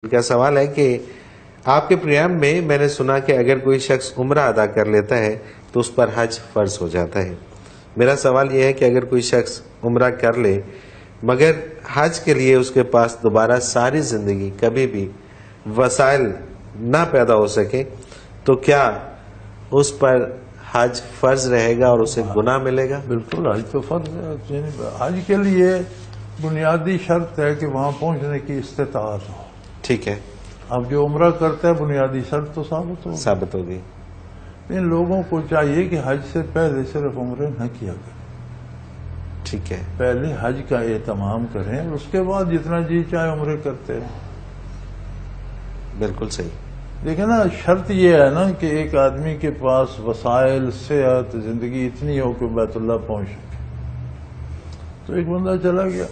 کا سوال ہے کہ آپ کے پروگرام میں میں نے سنا کہ اگر کوئی شخص عمرہ ادا کر لیتا ہے تو اس پر حج فرض ہو جاتا ہے۔ میرا سوال یہ ہے کہ اگر کوئی شخص عمرہ کر لے مگر حج کے لیے اس کے پاس دوبارہ ساری زندگی کبھی بھی وسائل نہ پیدا ہو سکے تو کیا اس پر حج فرض رہے گا اور اسے گناہ ملے گا؟ بالکل، حج تو فرض ہے۔ حج کے لیے بنیادی شرط ہے کہ وہاں پہنچنے کی استطاعت ہو۔ ٹھیک ہے، اب جو عمرہ کرتا ہے بنیادی شرط تو ثابت ہوگی۔ ان لوگوں کو چاہیے کہ حج سے پہلے صرف عمرے نہ کیا کریں، ٹھیک ہے، پہلے حج کا اہتمام کریں، اس کے بعد جتنا جی چاہے عمرے کرتے ہیں۔ بالکل صحیح۔ دیکھیں نا، شرط یہ ہے نا کہ ایک آدمی کے پاس وسائل، صحت، زندگی اتنی ہو کہ بیت اللہ پہنچ سکے۔ تو ایک بندہ چلا گیا،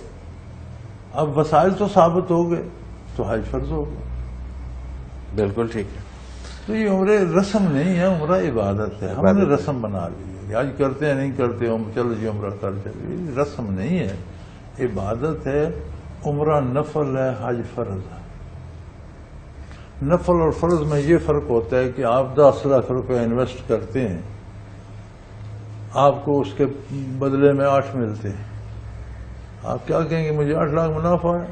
اب وسائل تو ثابت ہو گئے تو حج فرض ہو گیا۔ بالکل ٹھیک ہے۔ تو یہ عمرے رسم نہیں ہے، عمرہ عبادت ہے۔ ہم نے رسم بنا لی ہے، حج کرتے ہیں نہیں کرتے، چلو جی عمرہ کر چلے، رسم نہیں ہے، عبادت ہے۔ عمرہ نفل ہے، حج فرض ہے۔ نفل اور فرض میں یہ فرق ہوتا ہے کہ آپ 10 لاکھ روپے انویسٹ کرتے ہیں، آپ کو اس کے بدلے میں 8 ملتے ہیں، آپ کیا کہیں گے؟ مجھے 8 لاکھ منافع ہے،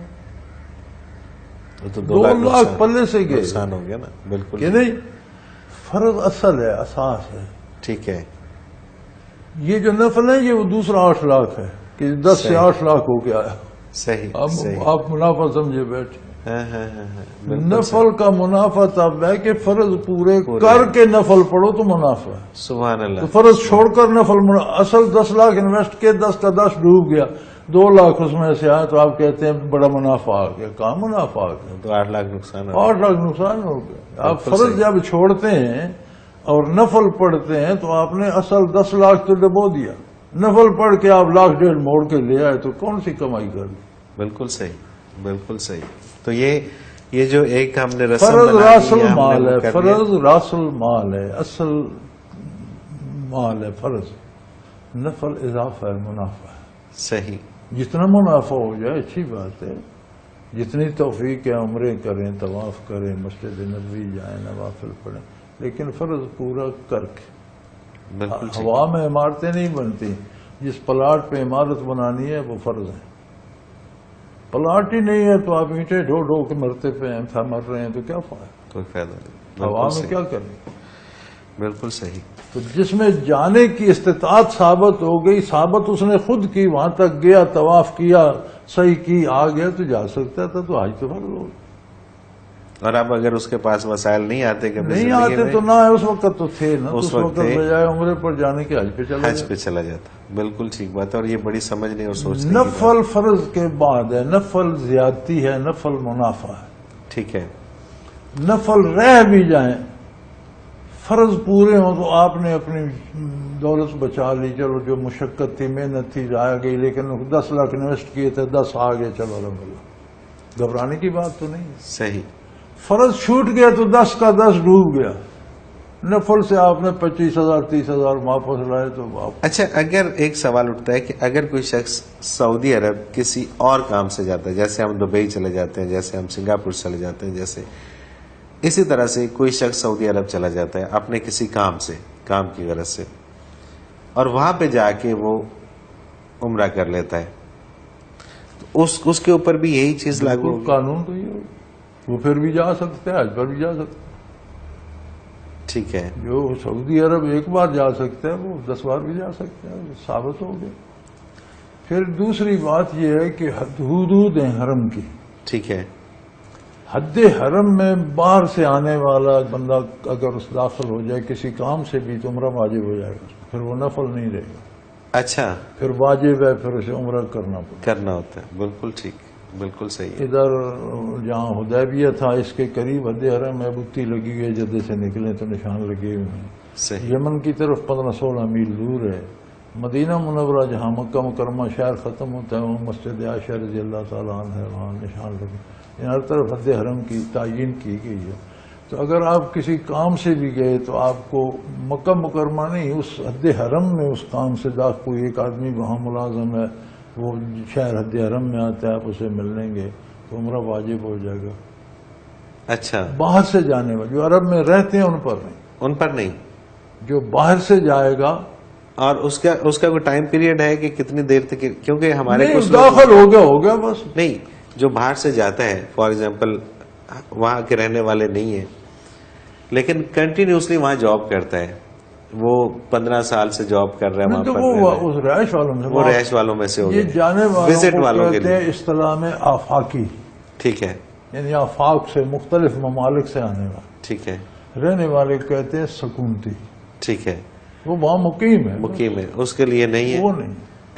تو 2 لاکھ پلے سے گئے، نقصان ہو گیا نا۔ بالکل کہ نہیں؟ فرض اصل ہے، اساس ہے۔ ٹھیک ہے۔ یہ جو نفل ہے یہ وہ دوسرا 8 لاکھ ہے کہ 10 سے 8 لاکھ ہو گیا ہے۔ صحیح، صحیح۔ آپ منافع سمجھے بیٹھے۔ ہاں، نفل کا منافع تب ہے کہ فرض پورے کر کے نفل پڑھو تو منافع ہے۔ سبحان اللہ۔ تو فرض چھوڑ کر نفل اصل 10 لاکھ انویسٹ کے 10 کا 10 ڈوب گیا، 2 لاکھ اس میں سے آئے تو آپ کہتے ہیں بڑا منافع آ گیا۔ کہاں منافع آ گیا؟ تو 8 لاکھ نقصان 8 لاکھ نقصان ہو گیا۔ آپ فرض جب چھوڑتے ہیں اور نفل پڑھتے ہیں تو آپ نے اصل 10 لاکھ تو ڈبو دیا، نفل پڑھ کے آپ 1.5 لاکھ موڑ کے لے آئے تو کون سی کمائی کر دی؟ بالکل صحیح، بالکل صحیح۔ تو یہ جو ایک ہم نے رسم فرض بنا راس لی ہے، المال ہے، فرض راس المال ہے، اصل مال ہے فرض، نفل اضافہ ہے، منافع ہے۔ صحیح۔ جتنا منافع ہو جائے اچھی بات ہے، جتنی توفیق ہے عمرے کریں، طواف کریں، مسجد نبوی جائیں، نوافل پڑھیں، لیکن فرض پورا کر کے۔ بالکل ہوا میں عمارتیں نہیں بنتی، جس پلاٹ پہ عمارت بنانی ہے وہ فرض ہے۔ پلاٹ ہی نہیں ہے تو آپ اینٹیں ڈھو ڈھو کے مرتے پہ ہیں، مر رہے ہیں تو کیا فائدہ؟ کوئی فائدہ نہیں۔ ہوا میں کیا کریں؟ بالکل صحیح۔ تو جس میں جانے کی استطاعت ثابت ہو گئی، ثابت اس نے خود کی، وہاں تک گیا، طواف کیا، صحیح کی، آ گیا تو جا سکتا تھا، تو حج تو فرض ہو گیا۔ اور اب اگر اس کے پاس وسائل نہیں آتے کہ نہیں آتے تو نہ ہے، اس وقت تو تھے نا، اس وقت بجائے عمرے پر جانے کے حج پہ چلا جاتا۔ بالکل ٹھیک بات ہے، اور یہ بڑی سمجھنے اور سوچنے کی نفل فرض کے بعد ہے، نفل زیادتی ہے، نفل منافع ہے۔ ٹھیک ہے۔ نفل رہ بھی جائیں، فرض پورے ہوں تو آپ نے اپنی دولت بچا لی، چلو جو مشقت تھی، محنت تھی، آ گئی، لیکن 10 لاکھ انویسٹ کیے تھے، 10 آ گئے، چلو الحمدللہ، گھبرانے کی بات تو نہیں ہے۔ صحیح۔ فرض چھوٹ گیا تو 10 کا 10 ڈوب گیا، نفل سے آپ نے 25,000 30,000 واپس لائے تو اچھا، اگر ایک سوال اٹھتا ہے کہ اگر کوئی شخص سعودی عرب کسی اور کام سے جاتا ہے، جیسے ہم دبئی چلے جاتے ہیں، جیسے ہم سنگاپور چلے جاتے ہیں، جیسے اسی طرح سے کوئی شخص سعودی عرب چلا جاتا ہے اپنے کسی کام کی غرض سے، اور وہاں پہ جا کے وہ عمرہ کر لیتا ہے، تو اس کے اوپر بھی یہی چیز لاگو ہوگی؟ قانون تو یہ ہوگا، وہ پھر بھی جا سکتے ہیں، حج پر بھی جا سکتے ہیں۔ ٹھیک ہے۔ جو سعودی عرب ایک بار جا سکتا ہے وہ 10 بار بھی جا سکتا ہے، ثابت ہو گیا۔ پھر دوسری بات یہ ہے کہ حدود ہیں حرم کی۔ ٹھیک ہے۔ حد حرم میں باہر سے آنے والا بندہ اگر اس داخل ہو جائے کسی کام سے بھی تو عمرہ واجب ہو جائے گا، پھر وہ نفل نہیں رہے گا۔ اچھا، پھر واجب ہے، پھر اسے عمرہ کرنا ہوتا ہے۔ بالکل ٹھیک، بالکل صحیح۔ ادھر جہاں حدیبیہ تھا اس کے قریب حد حرم میں بتی لگی ہوئی ہے، جدے سے نکلے تو نشان لگے ہوئے ہیں۔ صحیح۔ یمن کی طرف 15-16 میل دور ہے۔ مدینہ منورہ جہاں مکہ مکرمہ شہر ختم ہوتا ہے، وہ مسجد عائشہ رضی اللہ تعالیٰ عنہ ہے، وہاں نشان لگے، ہر طرف حد حرم کی تعین کی گئی ہے۔ تو اگر آپ کسی کام سے بھی گئے تو آپ کو مکہ مکرمہ نہیں، اس حد حرم میں اس کام سے کوئی ایک آدمی وہاں ملازم ہے، وہ شہر حد حرم میں آتا ہے، آپ اسے مل لیں گے تو عمرہ واجب ہو جائے گا۔ اچھا، باہر سے جانے والے جو عرب میں رہتے ہیں ان پر نہیں، ان پر نہیں. جو باہر سے جائے گا اور اس کا کوئی ٹائم پیریڈ ہے کہ کتنی دیر تک؟ کیونکہ ہمارے نہیں، کچھ لوگ داخل ہو گیا بس. نہیں، جو باہر سے جاتا ہے فار ایگزامپل وہاں کے رہنے والے نہیں ہیں لیکن کنٹینیوسلی وہاں جاب کرتا ہے، وہ 15 سال سے جاب کر رہا ہے نہیں وہاں تو پر وہ رہ رہا اس رہائش والوں میں ہے. وہ رہائش والوں میں سے ہو یہ گئے، جانے وزٹ والوں والوں کو کے کہتے لیے. ہیں اصطلاح میں آفاقی، ٹھیک ہے، یعنی آفاق سے مختلف ممالک سے آنے والے. ٹھیک ہے، رہنے والے کو کہتے ہیں سکونتی، ٹھیک ہے، وہ وہاں مقیم ہے. مقیم ہے، اس کے لیے نہیں ہے وہ نہیں،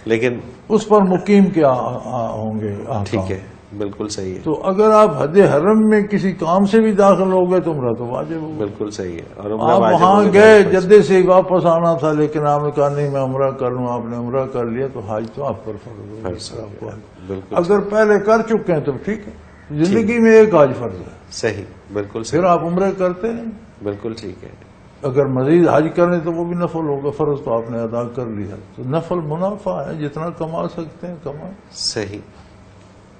لیکن اس پر مقیم کیا ہوں گے احکام. ٹھیک ہے، بالکل صحیح ہے، تو اگر آپ حد حرم میں کسی کام سے بھی داخل ہو گئے تو عمرہ تو واجب ہوگا. بالکل صحیح ہے. اور عمرہ آپ واجب وہاں ہوگا گئے تو جدے سے واپس آنا تھا لیکن آپ نے کہا نہیں میں عمرہ کر لوں، آپ نے عمرہ کر لیا تو حج تو آپ پر فرض ہوگا. فرض ہو آپ کو گیا. حج. بالکل اگر پہلے کر چکے ہیں تو ٹھیک ہے، زندگی میں ایک حج فرض ہے، صحیح، بالکل پھر صحیح، آپ عمرہ کرتے ہیں. بالکل ٹھیک ہے. اگر مزید حج کریں تو وہ بھی نفل ہوگا، فرض تو آپ نے ادا کر لیا. تو نفل منافع ہے، جتنا کما سکتے ہیں کمائیں. صحیح.